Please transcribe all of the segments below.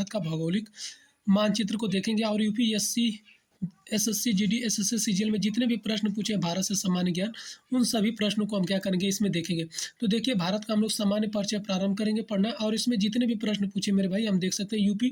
भारत का भौगोलिक मानचित्र को देखेंगे और UPSC, SSC, GD, SSC, CGL में जितने भी प्रश्न पूछे हैं भारत से सामान्य ज्ञान, उन सभी प्रश्नों को हम क्या करेंगे, इसमें देखेंगे। तो देखिए, भारत का हम लोग सामान्य परिचय प्रारंभ करेंगे पढ़ना, और इसमें जितने भी प्रश्न पूछे मेरे भाई, हम देख सकते हैं यूपी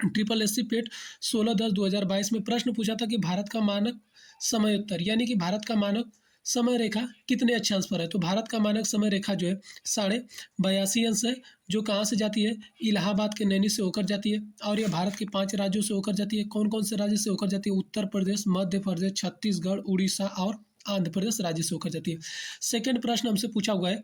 ट्रिपल एससी पेट 16/10/2022 में प्रश्न पूछा था कि भारत का मानक समय उत्तर, यानी कि भारत का मानक समय रेखा कितने अक्षांश पर है। तो भारत का मानक समय रेखा जो है 82.5 अंश है, जो कहाँ से जाती है, इलाहाबाद के नैनी से होकर जाती है, और यह भारत के 5 राज्यों से होकर जाती है। कौन कौन से राज्य से होकर जाती है, उत्तर प्रदेश, मध्य प्रदेश, छत्तीसगढ़, उड़ीसा और आंध्र प्रदेश राज्य से होकर जाती है। सेकेंड प्रश्न हमसे पूछा हुआ है,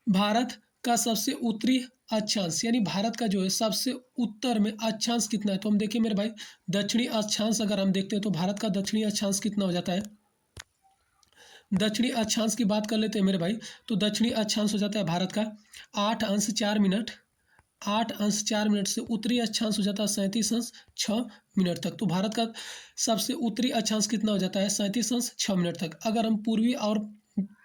भारत का सबसे उत्तरी अक्षांश, यानी भारत का जो है सबसे उत्तर में अक्षांश कितना है। तो हम देखिए मेरे भाई, दक्षिणी अक्षांश अगर हम देखते हैं तो भारत का दक्षिणी अक्षांश कितना हो जाता है। दक्षिणी अक्षांश की बात कर लेते हैं मेरे भाई, तो दक्षिणी अक्षांश हो जाता है भारत का 8 अंश 4 मिनट, 8 अंश 4 मिनट से उत्तरी अक्षांश हो जाता है 37 अंश 6 मिनट तक। तो भारत का सबसे उत्तरी अक्षांश कितना हो जाता है, 37 अंश 6 मिनट तक। अगर हम पूर्वी और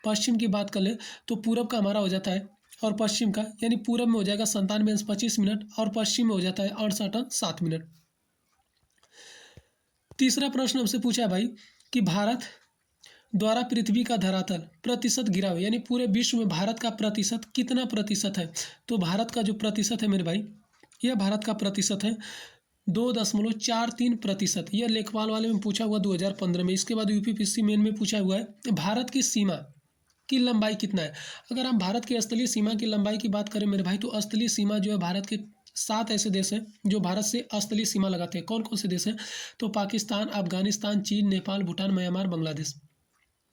पश्चिम की बात कर ले तो पूरब का हमारा हो जाता है, और पश्चिम का, यानी पूरब में हो जाएगा 97 अंश 25 मिनट, और पश्चिम में हो जाता है 68 अंश 7 मिनट। तीसरा प्रश्न हमसे पूछा है भाई कि भारत द्वारा पृथ्वी का धरातल प्रतिशत गिरा हुआ, यानी पूरे विश्व में भारत का प्रतिशत कितना प्रतिशत है। तो भारत का जो प्रतिशत है मेरे भाई, यह भारत का प्रतिशत है 2.43%। यह लेखपाल वाले में पूछा हुआ 2015 में। इसके बाद यूपीपीएससी मेन में पूछा हुआ है भारत की सीमा की लंबाई कितना है। अगर हम भारत की स्थलीय सीमा की लंबाई की बात करें मेरे भाई, तो स्थलीय सीमा जो है भारत के 7 ऐसे देश हैं जो भारत से स्थलीय सीमा लगाते हैं। कौन कौन से देश हैं, तो पाकिस्तान, अफगानिस्तान, चीन, नेपाल, भूटान, म्यांमार, बांग्लादेश,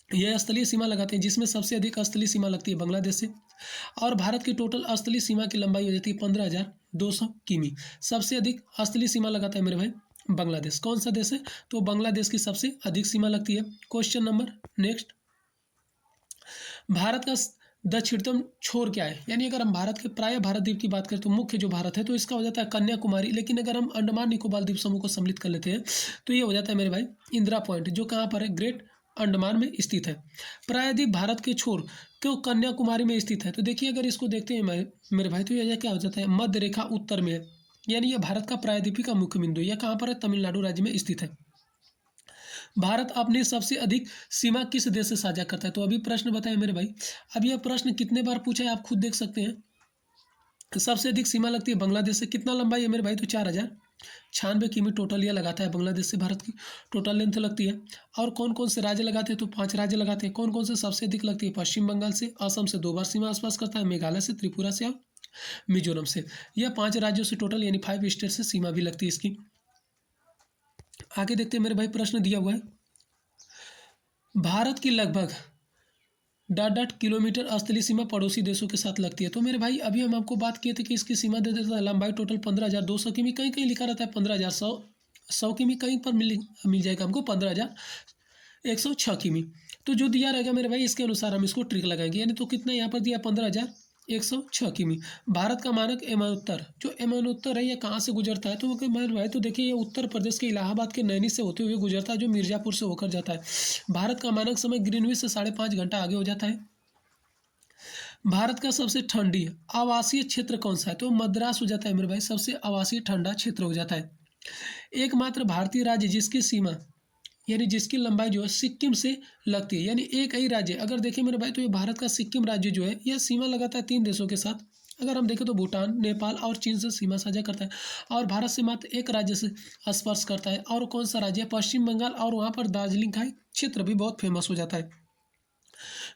यह स्थलीय सीमा लगाते हैं, जिसमें सबसे अधिक स्थलीय सीमा लगती है बांग्लादेश से। और भारत की टोटल स्थलीय सीमा की लंबाई हो जाती है 15,200 किमी। सबसे अधिक स्थलीय सीमा लगाता है मेरे भाई बांग्लादेश। कौन सा देश है, तो बांग्लादेश की सबसे अधिक सीमा लगती है। क्वेश्चन नंबर नेक्स्ट, भारत का दक्षिणतम छोर क्या है, यानी अगर हम भारत के प्राय भारत द्वीप की बात करें तो मुख्य जो भारत है तो इसका हो जाता है कन्याकुमारी। लेकिन अगर हम अंडमान निकोबार द्वीप समूह को सम्मिलित कर लेते हैं तो ये हो जाता है मेरे भाई इंदिरा पॉइंट, जो कहाँ पर है, ग्रेट अंडमान में स्थित है। प्रायद्वीप भारत के छोर क्यों कन्याकुमारी में स्थित है। तो देखिए, अगर इसको देखते हैं मेरे भाई, तो यह क्या हो जाता है, मध्य रेखा उत्तर में है, यानी यह भारत का प्रायद्वीपी का मुख्य बिंदु है। यह कहाँ पर है, तमिलनाडु राज्य में स्थित है। भारत अपनी सबसे अधिक सीमा किस देश से साझा करता है। तो अभी प्रश्न बताया मेरे भाई, अब यह प्रश्न कितने बार पूछा है आप खुद देख सकते हैं। सबसे अधिक सीमा लगती है बांग्लादेश से। कितना लंबाई है मेरे भाई, तो 4096 किमी टोटल यह लगाता है बांग्लादेश से भारत की टोटल लेंथ लगती है। और कौन कौन से राज्य लगाते हैं, तो 5 राज्य लगाते हैं। कौन कौन से सबसे अधिक लगती है, पश्चिम बंगाल से, असम से 2 बार सीमा आसपास करता है, मेघालय से, त्रिपुरा से और मिजोरम से। यह 5 राज्यों से टोटल, यानी 5 स्टेट से सीमा भी लगती है इसकी। आगे देखते हैं मेरे भाई, प्रश्न दिया हुआ है, भारत की लगभग ..= किलोमीटर स्थलीय सीमा पड़ोसी देशों के साथ लगती है। तो मेरे भाई अभी हम आपको बात किए थे कि इसकी सीमा दे देता है लंबाई टोटल 15,200 किमी, कहीं कहीं लिखा रहता है 15,100 किमी, कहीं पर मिल जाएगा हमको 15,106 किमी। तो जो दिया रहेगा मेरे भाई, इसके अनुसार हम इसको ट्रिक लगाएंगे, यानी तो कितना यहाँ पर दिया 15,106 किमी। भारत का मानक एमानोत्तर, जो एमानोत्तर है, ये कहाँ से गुजरता है, तो मेरे भाई तो देखिए ये उत्तर प्रदेश के इलाहाबाद के नैनी से होते हुए गुजरता है, जो मिर्जापुर से होकर जाता है। भारत का मानक समय ग्रीनविच से 5.5 घंटा आगे हो जाता है। भारत का सबसे ठंडी आवासीय क्षेत्र कौन सा है, तो मद्रास हो जाता है मेरे भाई, सबसे आवासीय ठंडा क्षेत्र हो जाता है। एकमात्र भारतीय राज्य जिसकी सीमा, यानी जिसकी लंबाई जो है सिक्किम से लगती है, यानी एक ही राज्य, अगर देखें मेरे भाई तो ये भारत का सिक्किम राज्य जो है यह सीमा लगाता है 3 देशों के साथ। अगर हम देखें तो भूटान, नेपाल और चीन से सीमा साझा करता है, और भारत से मात्र एक राज्य से स्पर्श करता है। और कौन सा राज्य है, पश्चिम बंगाल, और वहाँ पर दार्जिलिंग का क्षेत्र भी बहुत फेमस हो जाता है,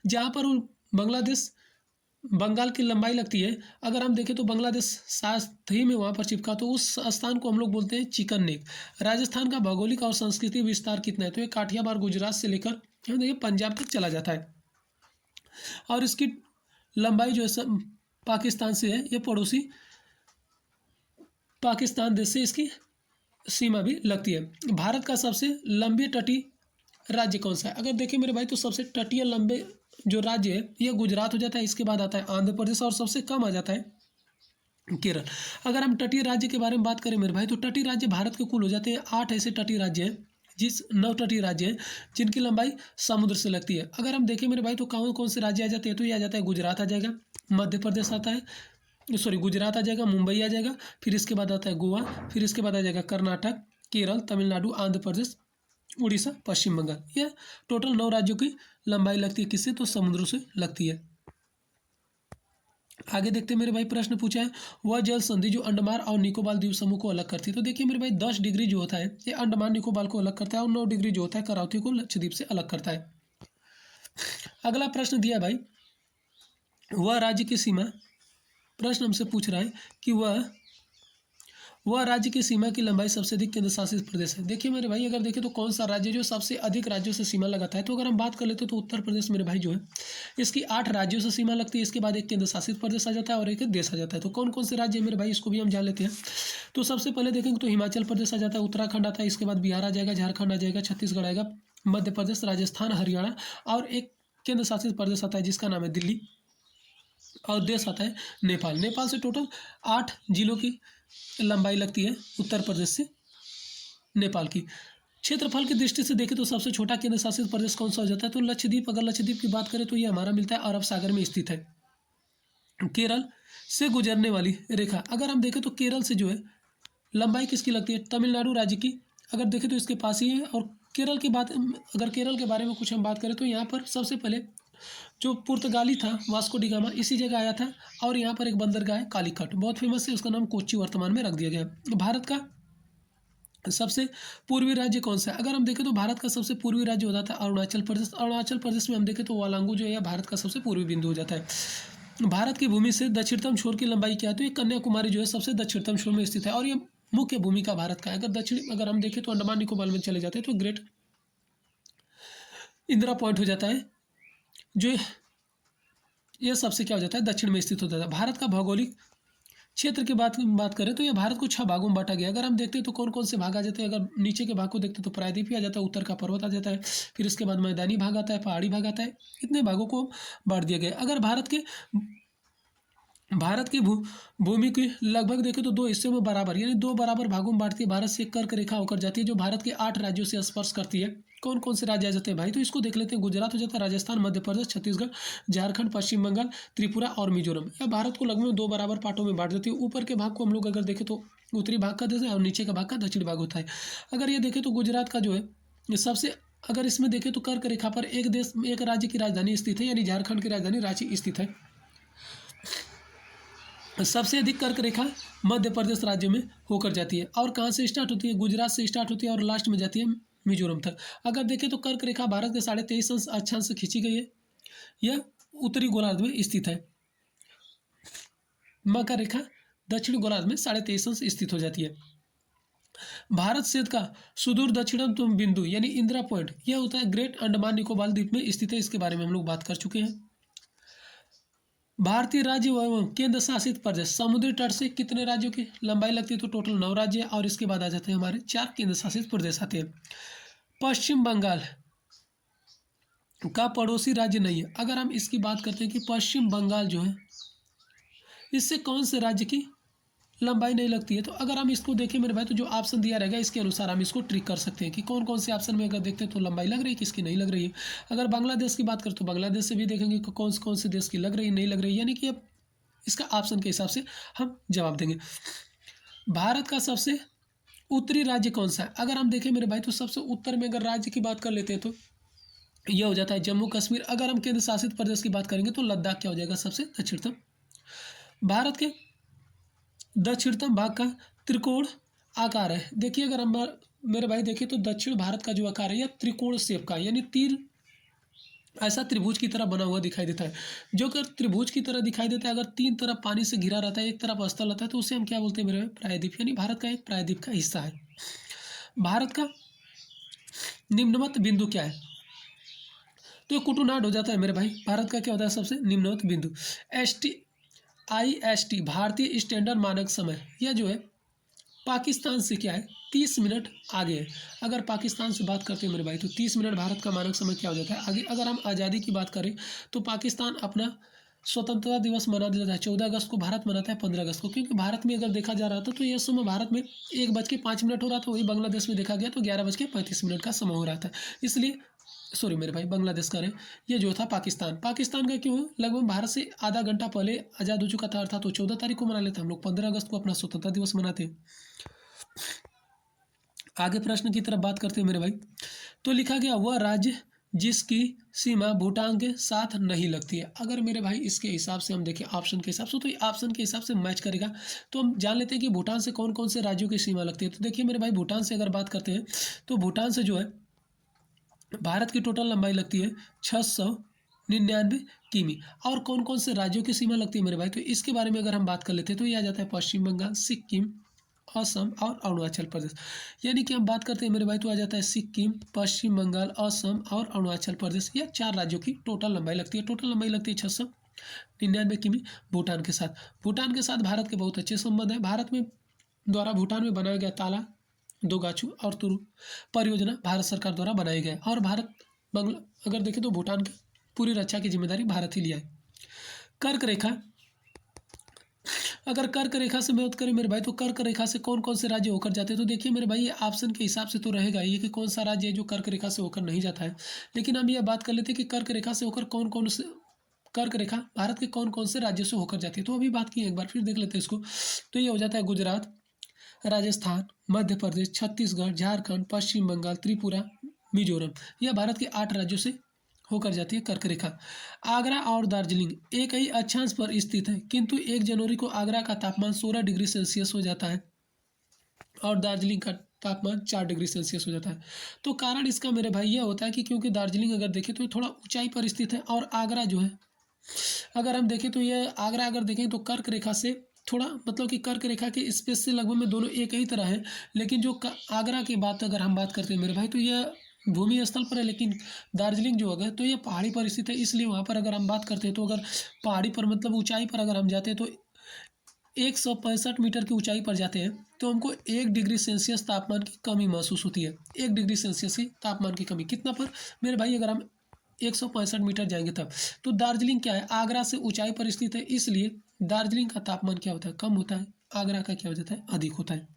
जहाँ पर बांग्लादेश बंगाल की लंबाई लगती है। अगर हम देखें तो बांग्लादेश साथ ही में वहाँ पर चिपका, तो उस स्थान को हम लोग बोलते हैं चिकन नेक। राजस्थान का भौगोलिक और सांस्कृतिक विस्तार कितना है, तो ये काठियावाड़ गुजरात से लेकर देखिए पंजाब तक चला जाता है। और इसकी लंबाई जो है पाकिस्तान से है, ये पड़ोसी पाकिस्तान देश से इसकी सीमा भी लगती है। भारत का सबसे लंबी तटीय राज्य कौन सा है, अगर देखें मेरे भाई तो सबसे तटीय लंबे जो राज्य है यह गुजरात हो जाता है। इसके बाद आता है आंध्र प्रदेश, और सबसे कम आ जाता है केरल। अगर हम तटीय राज्य के बारे में बात करें मेरे भाई, तो तटीय राज्य भारत के कुल हो जाते हैं 8 ऐसे तटीय राज्य हैं, 9 तटीय राज्य हैं जिनकी लंबाई समुद्र से लगती है। अगर हम देखें मेरे भाई तो कौन कौन से राज्य आ जाते हैं, तो ये आ जाता है गुजरात आ जाएगा, मध्य प्रदेश आता है, सॉरी गुजरात आ जाएगा, मुंबई आ जाएगा, फिर इसके बाद आता है गोवा, फिर इसके बाद आ जाएगा कर्नाटक, केरल, तमिलनाडु, आंध्र प्रदेश, उड़ीसा, पश्चिम बंगाल। यह टोटल 9 राज्यों की लंबाई लगती है, किससे? तो समुद्रों से लगती है। आगे देखते हैं मेरे भाई, प्रश्न पूछा है वह जल संधि जो अंडमान और निकोबार द्वीप समूह को अलग करती है। तो देखिए मेरे भाई 10 डिग्री जो होता है ये अंडमान निकोबार को अलग करता है, और 9 डिग्री जो होता है करावती को लक्षद्वीप से अलग करता है। अगला प्रश्न दिया भाई, वह राज्य की सीमा, प्रश्न हमसे पूछ रहा है कि वह राज्य की सीमा की लंबाई सबसे अधिक केंद्र शासित प्रदेश है। देखिए मेरे भाई, अगर देखें तो कौन सा राज्य जो सबसे अधिक राज्यों से सीमा लगाता है, तो अगर हम बात कर लेते तो उत्तर प्रदेश मेरे भाई जो है इसकी 8 राज्यों से सीमा लगती है। इसके बाद एक केंद्र शासित प्रदेश आ जाता है और एक देश आ जाता है। तो कौन कौन से राज्य है मेरे भाई, इसको भी हम जान लेते हैं। तो सबसे पहले देखेंगे तो हिमाचल प्रदेश आ जाता है, उत्तराखंड आता है, इसके बाद बिहार आ जाएगा, झारखंड आ जाएगा, छत्तीसगढ़ आएगा, मध्य प्रदेश, राजस्थान, हरियाणा, और एक केंद्र शासित प्रदेश आता है जिसका नाम है दिल्ली, और देश आता है नेपाल। नेपाल से टोटल 8 जिलों की लंबाई लगती है उत्तर प्रदेश से नेपाल की। क्षेत्रफल की दृष्टि से देखें तो सबसे छोटा केंद्र शासित प्रदेश कौन सा हो जाता है, तो लक्षद्वीप। अगर लक्षद्वीप की बात करें तो ये हमारा मिलता है अरब सागर में स्थित है। केरल से गुजरने वाली रेखा, अगर हम देखें तो केरल से जो है लंबाई किसकी लगती है, तमिलनाडु राज्य की। अगर देखें तो इसके पास ही है। और केरल की बात, अगर केरल के बारे में कुछ हम बात करें तो यहाँ पर सबसे पहले जो पुर्तगाली था वास्को डी गामा इसी जगह आया था, और यहाँ पर एक बंदरगाह है कालीकट, बहुत फेमस है, उसका नाम कोच्चि वर्तमान में रख दिया गया है। भारत का सबसे पूर्वी राज्य कौन सा है, अगर हम देखें तो भारत का सबसे पूर्वी राज्य हो जाता है अरुणाचल प्रदेश। अरुणाचल प्रदेश में हम देखें तो वालांगू जो है भारत का सबसे पूर्वी बिंदु हो जाता है। भारत की भूमि से दक्षिणतम छोर की लंबाई क्या है, तो ये कन्याकुमारी जो है सबसे दक्षिणतम छोर में स्थित है, और ये मुख्य भूमिका भारत का है। अगर हम देखें तो अंडमान निकोबार में चले जाते हैं तो ग्रेट इंदिरा पॉइंट हो जाता है, जो यह सबसे क्या हो जाता है दक्षिण में स्थित होता है। भारत का भौगोलिक क्षेत्र की बात करें तो यह भारत को 6 भागों में बांटा गया। अगर हम देखते हैं तो कौन कौन से भाग आ जाते हैं, अगर नीचे के भाग को देखते हैं तो प्रायद्वीपीय आ जाता है, उत्तर का पर्वत आ जाता है, फिर इसके बाद मैदानी भाग आता है, पहाड़ी भाग आता है, इतने भागों को बांट दिया गया। अगर भारत की भूमि की लगभग देखें तो 2 हिस्सों में बराबर, यानी 2 बराबर भागों में बांटती है। भारत से एक कर्क रेखा होकर जाती है जो भारत के 8 राज्यों से स्पर्श करती है। कौन कौन से राज्य आ जाते हैं भाई, तो इसको देख लेते हैं। गुजरात हो जाता है, राजस्थान, मध्य प्रदेश, छत्तीसगढ़, झारखंड, पश्चिम बंगाल, त्रिपुरा और मिजोरम। यह भारत को लगभग 2 बराबर पार्टों में बांट देती है। ऊपर के भाग को हम लोग अगर देखें तो उत्तरी भाग का देश है, और नीचे का भाग का दक्षिणी भाग होता है। अगर ये देखें तो गुजरात का जो है ये सबसे, अगर इसमें देखें तो कर्क रेखा पर एक राज्य की राजधानी स्थित है, यानी झारखंड की राजधानी रांची स्थित है। सबसे अधिक कर्क रेखा मध्य प्रदेश राज्य में होकर जाती है, और कहाँ से स्टार्ट होती है, गुजरात से स्टार्ट होती है और लास्ट में जाती है मिजोरम तक। अगर देखें तो कर्क रेखा भारत के 23.5 अक्षांश से खींची गई है। यह उत्तरी गोलार्ध में स्थित है। मकर रेखा दक्षिण गोलार्ध में 23.5 अंश स्थित हो जाती है। भारत क्षेत्र का सुदूर दक्षिणतम बिंदु यानी इंदिरा पॉइंट यह होता है ग्रेट अंडमान निकोबार द्वीप में स्थित है। इसके बारे में हम लोग बात कर चुके हैं। भारतीय राज्य एवं केंद्र शासित प्रदेश, समुद्री तट से कितने राज्यों की लंबाई लगती है, तो टोटल 9 राज्य है, और इसके बाद आ जाते हैं हमारे 4 केंद्र शासित प्रदेश आते हैं। पश्चिम बंगाल का पड़ोसी राज्य नहीं है। अगर हम इसकी बात करते हैं कि पश्चिम बंगाल जो है इससे कौन से राज्य की लंबाई नहीं लगती है, तो अगर हम इसको देखें मेरे भाई तो जो ऑप्शन दिया रहेगा इसके अनुसार हम इसको ट्रिक कर सकते हैं कि कौन कौन से ऑप्शन में अगर देखते हैं तो लंबाई लग रही है, किसकी नहीं लग रही है। अगर बांग्लादेश की बात करें तो बांग्लादेश से भी देखेंगे कि कौन से देश की लग रही है नहीं लग रही है, यानी कि अब इसका ऑप्शन के हिसाब से हम जवाब देंगे। भारत का सबसे उत्तरी राज्य कौन सा है, अगर हम देखें मेरे भाई तो सबसे उत्तर में अगर राज्य की बात कर लेते हैं तो यह हो जाता है जम्मू कश्मीर। अगर हम केंद्र शासित प्रदेश की बात करेंगे तो लद्दाख क्या हो जाएगा सबसे दक्षिणतम। भारत के दक्षिणतम भाग का त्रिकोण आकार है। देखिए अगर हम मेरे भाई देखिए तो दक्षिण भारत का जो आकार है यह त्रिकोण शेप का, यानी तीर ऐसा त्रिभुज की तरह बना हुआ दिखाई देता है। जो अगर त्रिभुज की तरह दिखाई देता है, अगर 3 तरफ पानी से घिरा रहता है, एक तरफ स्थल रहता है, तो उसे हम क्या बोलते हैं मेरे भाई, प्रायद्वीप, यानी भारत का एक प्रायद्वीप का हिस्सा है। भारत का निम्नवत बिंदु क्या है, तो कुटुनाड हो जाता है मेरे भाई। भारत का क्या होता है सबसे निम्नवत बिंदु। IST भारतीय स्टैंडर्ड मानक समय, यह जो है पाकिस्तान से क्या है 30 मिनट आगे है। अगर पाकिस्तान से बात करते हैं मेरे भाई तो 30 मिनट भारत का मानक समय क्या हो जाता है आगे। अगर हम आज़ादी की बात करें तो पाकिस्तान अपना स्वतंत्रता दिवस मना लेता है 14 अगस्त को, भारत मनाता है 15 अगस्त को। क्योंकि भारत में अगर देखा जा रहा था तो यह समय भारत में 1:05 हो रहा था, वही बांग्लादेश में देखा गया तो 11:35 का समय हो रहा था। इसलिए सॉरी मेरे भाई, बांग्लादेश करें, ये जो था पाकिस्तान। पाकिस्तान का क्यों, लगभग भारत से आधा घंटा पहले आज़ाद हो चुका था, अर्थात तो 14 तारीख को मना लेते हैं, हम लोग 15 अगस्त को अपना स्वतंत्रता दिवस मनाते हैं। आगे प्रश्न की तरफ बात करते हैं मेरे भाई। तो लिखा गया वह राज्य जिसकी सीमा भूटान के साथ नहीं लगती है। अगर मेरे भाई इसके हिसाब से हम देखें ऑप्शन के हिसाब से, तो ये ऑप्शन के हिसाब से मैच करेगा। तो हम जान लेते हैं कि भूटान से कौन कौन से राज्यों की सीमा लगती है। तो देखिए मेरे भाई, भूटान से अगर बात करते हैं तो भूटान से जो है भारत की टोटल लंबाई लगती है 699 किमी। और कौन कौन से राज्यों की सीमा लगती है मेरे भाई, तो इसके बारे में अगर हम बात कर लेते हैं तो ये आ जाता है पश्चिम बंगाल, सिक्किम, असम और अरुणाचल प्रदेश। यानी कि हम बात करते हैं मेरे भाई तो आ जाता है सिक्किम, पश्चिम बंगाल, असम और अरुणाचल प्रदेश। ये 4 राज्यों की टोटल लंबाई लगती है। टोटल लंबाई लगती है 699 किमी भूटान के साथ। भूटान के साथ भारत के बहुत अच्छे संबंध है। भारत में द्वारा भूटान में बनाया गया ताला, दोगाछू और तुरु परियोजना भारत सरकार द्वारा बनाई गई। और भारत बंगला अगर देखें तो भूटान की पूरी रक्षा की जिम्मेदारी भारत ही लिया है। कर्क रेखा, अगर कर्क रेखा से बात करें मेरे भाई तो कर्क रेखा से कौन कौन से राज्य होकर जाते हैं, तो देखिए मेरे भाई ये ऑप्शन के हिसाब से तो रहेगा ये कि कौन सा राज्य है जो कर्क रेखा से होकर नहीं जाता है। लेकिन हम ये बात कर लेते हैं कि कर्क रेखा से होकर कौन कौन से कर्क रेखा भारत के कौन कौन से राज्यों से होकर जाती है। तो अभी बात की एक बार फिर देख लेते हैं इसको। तो ये हो जाता है गुजरात, राजस्थान, मध्य प्रदेश, छत्तीसगढ़, झारखंड, पश्चिम बंगाल, त्रिपुरा, मिजोरम। यह भारत के 8 राज्यों से होकर जाती है कर्क रेखा। आगरा और दार्जिलिंग एक ही अक्षांश पर स्थित है, किंतु 1 जनवरी को आगरा का तापमान 16 डिग्री सेल्सियस हो जाता है और दार्जिलिंग का तापमान 4 डिग्री सेल्सियस हो जाता है। तो कारण इसका मेरे भाई यह होता है कि क्योंकि दार्जिलिंग अगर देखें तो थोड़ा ऊंचाई पर स्थित है और आगरा जो है अगर हम देखें तो यह आगरा अगर देखें तो कर्क रेखा से थोड़ा मतलब कि कर्क रेखा के स्पेस से लगभग में दोनों एक ही तरह है। लेकिन जो आगरा की बात अगर हम बात करते हैं मेरे भाई तो यह भूमि स्थल पर है, लेकिन दार्जिलिंग जो है तो ये पहाड़ी पर स्थित है। इसलिए वहाँ पर अगर हम बात करते हैं तो अगर पहाड़ी पर मतलब ऊंचाई पर अगर हम जाते हैं तो 165 मीटर की ऊंचाई पर जाते हैं तो हमको 1 डिग्री सेल्सियस तापमान की कमी महसूस होती है। 1 डिग्री सेल्सियस की तापमान की कमी कितना पर मेरे भाई, अगर हम 165 मीटर जाएंगे तब। तो दार्जिलिंग क्या है, आगरा से ऊंचाई पर स्थित है, इसलिए दार्जिलिंग का तापमान क्या होता है, कम होता है। आगरा का क्या हो जाता है, अधिक होता है।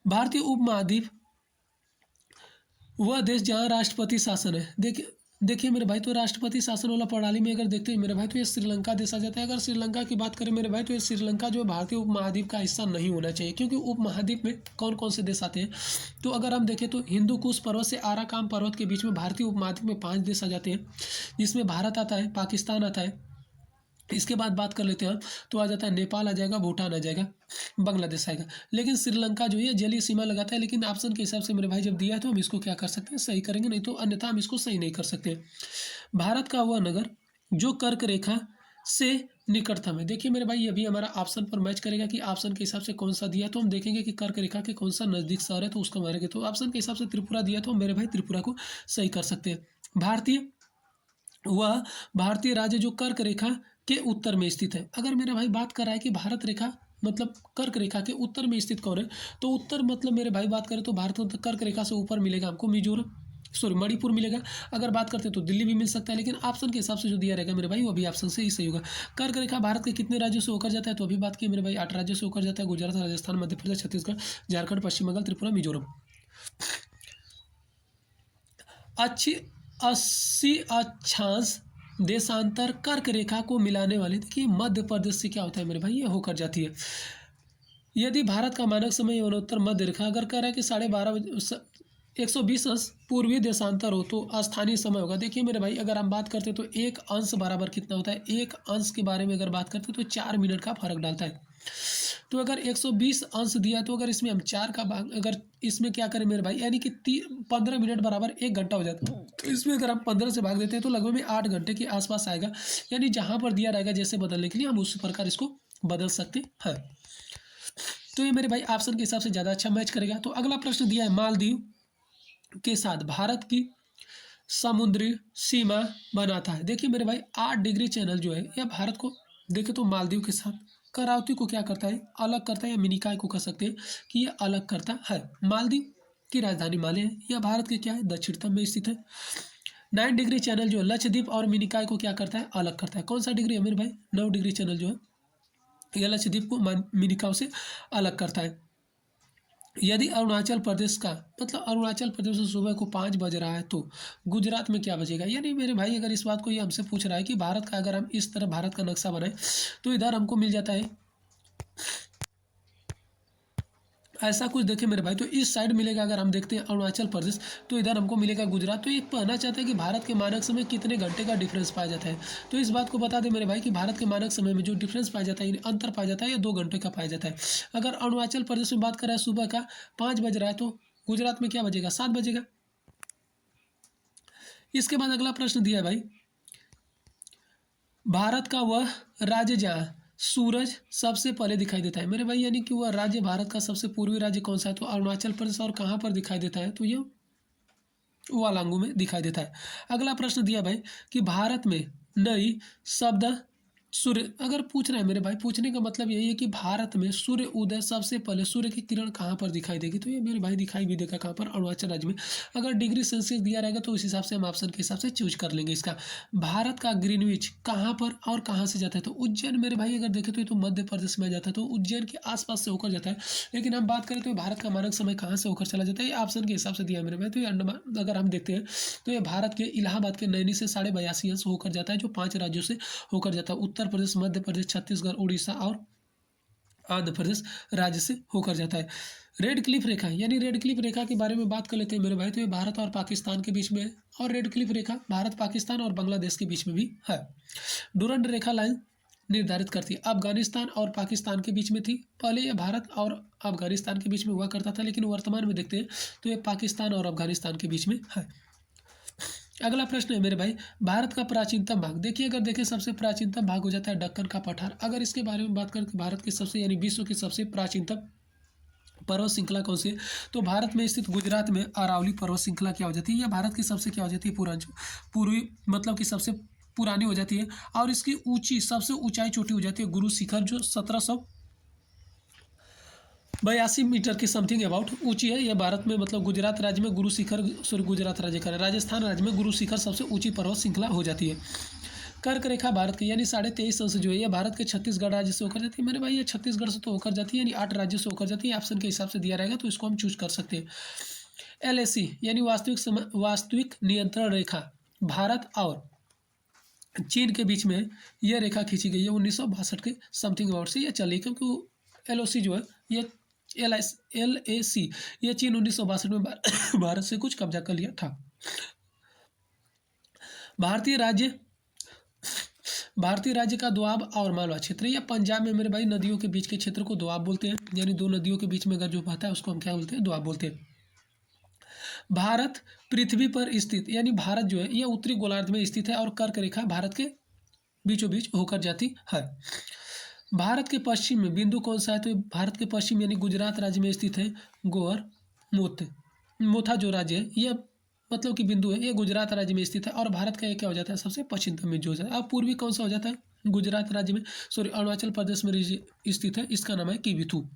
भारतीय उपमहाद्वीप वह देश जहाँ राष्ट्रपति शासन है। देखिए मेरे भाई, तो राष्ट्रपति शासन वाला प्रणाली में अगर देखते हैं मेरे भाई तो ये श्रीलंका देश आ जाता है। अगर श्रीलंका की बात करें मेरे भाई तो ये श्रीलंका जो भारतीय उपमहाद्वीप का हिस्सा नहीं होना चाहिए, क्योंकि उपमहाद्वीप में कौन कौन से देश आते हैं। तो अगर हम देखें तो हिंदू कुश पर्वत से आराकान पर्वत के बीच में भारतीय उपमहाद्वीप में 5 देश आ जाते हैं, जिसमें भारत आता है, पाकिस्तान आता है। इसके बाद बात कर लेते हैं हम तो आ जाता है नेपाल आ जाएगा, भूटान आ जाएगा, बांग्लादेश आएगा। लेकिन श्रीलंका जो है जलीय सीमा लगाता है। लेकिन ऑप्शन के हिसाब से मेरे भाई जब दिया है तो हम इसको क्या कर सकते हैं, सही करेंगे, नहीं तो अन्यथा हम इसको सही नहीं कर सकते। भारत का वह नगर जो कर्क रेखा से निकटतम है। देखिए मेरे भाई, ये भी हमारा ऑप्शन पर मैच करेगा कि ऑप्शन के हिसाब से कौन सा दिया, तो हम देखेंगे कि कर्क रेखा के कौन सा नजदीक शहर है तो उसका मारेंगे। तो ऑप्शन के हिसाब से त्रिपुरा दिया तो मेरे भाई त्रिपुरा को सही कर सकते हैं। भारतीय राज्य जो कर्क रेखा के उत्तर में स्थित है। अगर मेरा भाई बात कर रहा है कि भारत रेखा मतलब कर्क रेखा के उत्तर में स्थित कौन है, तो उत्तर मतलब मेरे भाई बात करें तो भारत कर्क रेखा से ऊपर मिलेगा हमको मणिपुर मिलेगा। अगर बात करते हैं तो दिल्ली भी मिल सकता है, लेकिन ऑप्शन के हिसाब से जो दिया रहेगा मेरे भाई वो भी ऑप्शन से ही सही होगा। कर्क रेखा भारत के कितने राज्यों से होकर जाता है, तो अभी बात की मेरे भाई 8 राज्यों से होकर जाता है। गुजरात, राजस्थान, मध्य प्रदेश, छत्तीसगढ़, झारखंड, पश्चिम बंगाल, त्रिपुरा, मिजोरम। 80 अक्षांश देशांतर कर्क रेखा को मिलाने वाली, देखिए मध्य प्रदेश से क्या होता है मेरे भाई, ये होकर जाती है। यदि भारत का मानक समय उत्तर मध्य रेखा अगर कह रहा है कि 12:30 120 अंश पूर्वी देशांतर हो तो स्थानीय समय होगा। देखिए मेरे भाई, अगर हम बात करते हैं तो 1 अंश बराबर कितना होता है, 1 अंश के बारे में अगर बात करते हैं तो 4 मिनट का फर्क डालता है। तो अगर 120 अंश दिया तो अगर इसमें हम 4 का भाग अगर इसमें क्या करें मेरे भाई, यानी कि 15 मिनट बराबर 1 घंटा हो जाता है। तो इसमें अगर हम 15 से भाग देते हैं तो लगभग में 8 घंटे के आसपास आएगा। यानी जहाँ पर दिया रहेगा जैसे बदलने के लिए हम उसी प्रकार इसको बदल सकते हैं। तो ये मेरे भाई ऑप्शन के हिसाब से ज़्यादा अच्छा मैच करेगा। तो अगला प्रश्न दिया है, मालदीव के साथ भारत की समुद्री सीमा बनाता है। देखिए मेरे भाई, 8 डिग्री चैनल जो है यह भारत को देखे तो मालदीव के साथ करावती को क्या करता है, अलग करता है, या मिनिकॉय को कह सकते हैं कि यह अलग करता है। मालदीव की राजधानी माले है, यह भारत के क्या है, दक्षिणतम में स्थित है। 9 डिग्री चैनल जो है लक्षद्वीप और मिनिकॉय को क्या करता है, अलग करता है। कौन सा डिग्री है मेरे भाई, 9 डिग्री चैनल जो है यह लक्षद्वीप को मिनिकॉय से अलग करता है। यदि अरुणाचल प्रदेश का मतलब अरुणाचल प्रदेश में सुबह को 5 बज रहा है तो गुजरात में क्या बजेगा। यानी मेरे भाई अगर इस बात को ये हमसे पूछ रहा है कि भारत का अगर हम इस तरह भारत का नक्शा बनाए तो इधर हमको मिल जाता है ऐसा कुछ। देखें मेरे भाई तो इस साइड मिलेगा अगर हम देखते हैं अरुणाचल प्रदेश तो इधर हमको मिलेगा गुजरात। तो ये कहना चाहते हैं कि भारत के मानक समय कितने घंटे का डिफरेंस पाया जाता है। तो इस बात को बता दें मेरे भाई कि भारत के मानक समय में जो डिफरेंस पाया जाता है यानी अंतर पाया जाता है या 2 घंटे का पाया जाता है। अगर अरुणाचल प्रदेश में बात करें सुबह का 5 बज रहा है तो गुजरात में क्या बजेगा 7 बजेगा। इसके बाद अगला प्रश्न दिया है भाई, भारत का वह राज्य जहाँ सूरज सबसे पहले दिखाई देता है। मेरे भाई यानी कि वह राज्य भारत का सबसे पूर्वी राज्य कौन सा है तो अरुणाचल प्रदेश। और कहाँ पर दिखाई देता है तो ये वालांगू में दिखाई देता है। अगला प्रश्न दिया भाई कि भारत में नई शब्द सूर्य अगर पूछ रहा है मेरे भाई, पूछने का मतलब यही है कि भारत में सूर्य उदय सबसे पहले सूर्य की किरण कहाँ पर दिखाई देगी। तो ये मेरे भाई दिखाई भी देगा कहाँ पर अरुणाचल राज्य में। अगर डिग्री सेल्सियस दिया रहेगा तो उस हिसाब से हम ऑप्शन के हिसाब से चूज कर लेंगे इसका। भारत का ग्रीनविच कहाँ पर और कहाँ से जाता है तो उज्जैन। मेरे भाई अगर देखें तो ये तो मध्य प्रदेश में जाता है तो उज्जैन के आसपास से होकर जाता है। लेकिन हम बात करें तो भारत का मानक समय कहाँ से होकर चला जाता है ये ऑप्शन के हिसाब से दिया मेरे भाई। तो ये अंडमान अगर हम देखते हैं तो ये भारत के इलाहाबाद के नैनी से 82.5 अंश होकर जाता है जो 5 राज्यों से होकर जाता है। उत्तर प्रदेश, मध्य प्रदेश, छत्तीसगढ़, उड़ीसा और आंध्र प्रदेश राज्य से होकर जाता है। रेड क्लिफ रेखा यानी रेड क्लिफ रेखा के बारे में बात कर लेते हैं मेरे भाई। तो ये भारत और पाकिस्तान के बीच में है और रेड क्लिफ रेखा भारत, पाकिस्तान और बांग्लादेश के बीच में भी है। डूरंड रेखा लाइन निर्धारित करती है अफगानिस्तान और पाकिस्तान के बीच में थी। पहले ये भारत और अफगानिस्तान के बीच में हुआ करता था लेकिन वर्तमान में देखते हैं तो ये पाकिस्तान और अफगानिस्तान के बीच में है। अगला प्रश्न है मेरे भाई, भारत का प्राचीनतम भाग। देखिए अगर देखें सबसे प्राचीनतम भाग हो जाता है दक्कन का पठार। अगर इसके बारे में बात करें तो भारत की सबसे यानी विश्व की सबसे प्राचीनतम पर्वत श्रृंखला कौन सी है तो भारत में स्थित गुजरात में अरावली पर्वत श्रृंखला क्या हो जाती है। यह भारत की सबसे क्या हो जाती है पूर्वी मतलब कि सबसे पुरानी हो जाती है। और इसकी ऊंची सबसे ऊंचाई चोटी हो जाती है गुरु शिखर जो 1782 मीटर की समथिंग अबाउट ऊंची है। यह भारत में मतलब गुजरात राज्य में गुरु शिखर गुजरात राज्य का राजस्थान राज्य में गुरु शिखर सबसे ऊंची पर्वत श्रृंखला हो जाती है। कर्क रेखा भारत की यानी 23.5 अंश जो है ये भारत के छत्तीसगढ़ राज्य से होकर जाती है। मेरे भाई ये छत्तीसगढ़ से तो होकर जाती है यानी 8 राज्यों से होकर जाती है। ऑप्शन के हिसाब से दिया रहेगा तो इसको हम चूज कर सकते हैं। LAC यानी वास्तविक नियंत्रण रेखा भारत और चीन के बीच में यह रेखा खींची गई है 1962 के समथिंग अबाउट से। यह चली क्योंकि LOC जो है ये LAC ये चीन 1962 में भारत से कुछ कब्जा कर लिया था। भारतीय राज्य का दोआब और मालवा क्षेत्र या पंजाब में मेरे भाई नदियों के बीच के क्षेत्र को दोआब बोलते हैं। यानी 2 नदियों के बीच में अगर जो बहता है उसको हम क्या बोलते हैं दोआब बोलते हैं। भारत पृथ्वी पर स्थित यानी भारत जो है यह उत्तरी गोलार्ध में स्थित है और कर्क रेखा भारत के बीचों बीच होकर जाती है। भारत के पश्चिम में बिंदु कौन सा है तो भारत के पश्चिम यानी गुजरात राज्य में स्थित है गोवर मोथा जो राज्य है यह मतलब कि बिंदु है ये गुजरात राज्य में स्थित है। और भारत का ये क्या हो जाता है सबसे पश्चिमतम में जो हो जाता है। अब पूर्वी कौन सा हो जाता है गुजरात राज्य में अरुणाचल प्रदेश में स्थित है, इसका नाम है किबिथू।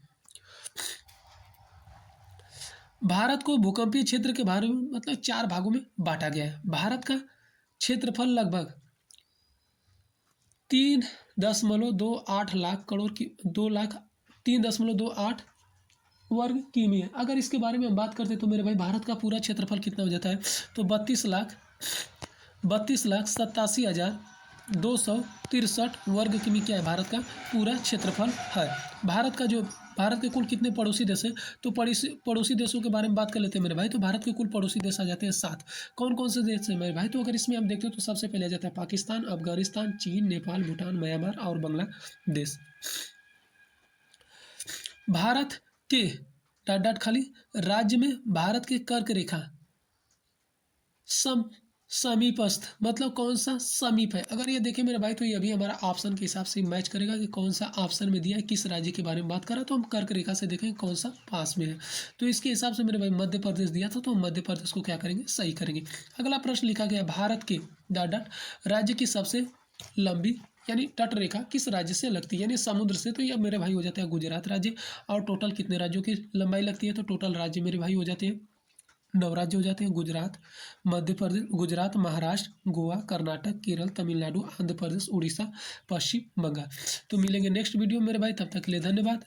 भारत को भूकंपीय क्षेत्र के बारे में मतलब 4 भागों में बांटा गया है। भारत का क्षेत्रफल लगभग 3.28 लाख करोड़ की 3.28 वर्ग किमी है। अगर इसके बारे में हम बात करते तो मेरे भाई भारत का पूरा क्षेत्रफल कितना हो जाता है तो 32,87,263 वर्ग किमी क्या है भारत का पूरा क्षेत्रफल है। भारत के कुल कितने पड़ोसी देश हैं तो पड़ोसी देशों के बारे में बात कर लेते हैं मेरे भाई। तो भारत के कुल पड़ोसी देश आ जाते हैं 7। कौन कौन से देश हैं मेरे भाई तो अगर इसमें हम देखते हैं तो सबसे पहले आ जाता है पाकिस्तान, अफगानिस्तान, चीन, नेपाल, भूटान, म्यांमार और बांग्लादेश। भारत के खाली राज्य में भारत के कर्क रेखा समीपस्थ मतलब कौन सा समीप है। अगर ये देखें मेरे भाई तो ये अभी हमारा ऑप्शन के हिसाब से मैच करेगा कि कौन सा ऑप्शन में दिया है किस राज्य के बारे में बात कर रहा है तो हम कर्क रेखा से देखेंगे कौन सा पास में है। तो इसके हिसाब से मेरे भाई मध्य प्रदेश दिया था तो हम मध्य प्रदेश को क्या करेंगे सही करेंगे। अगला प्रश्न लिखा गया भारत के राज्य की सबसे लंबी यानी तट रेखा किस राज्य से लगती है यानी समुद्र से। तो यह मेरे भाई हो जाता है गुजरात राज्य। और टोटल कितने राज्यों की लंबाई लगती है तो टोटल राज्य मेरे भाई हो जाते हैं 9 राज्य हो जाते हैं गुजरात, मध्य प्रदेश, गुजरात, महाराष्ट्र, गोवा, कर्नाटक, केरल, तमिलनाडु, आंध्र प्रदेश, उड़ीसा, पश्चिम बंगाल। तो मिलेंगे नेक्स्ट वीडियो मेरे भाई, तब तक के लिए धन्यवाद।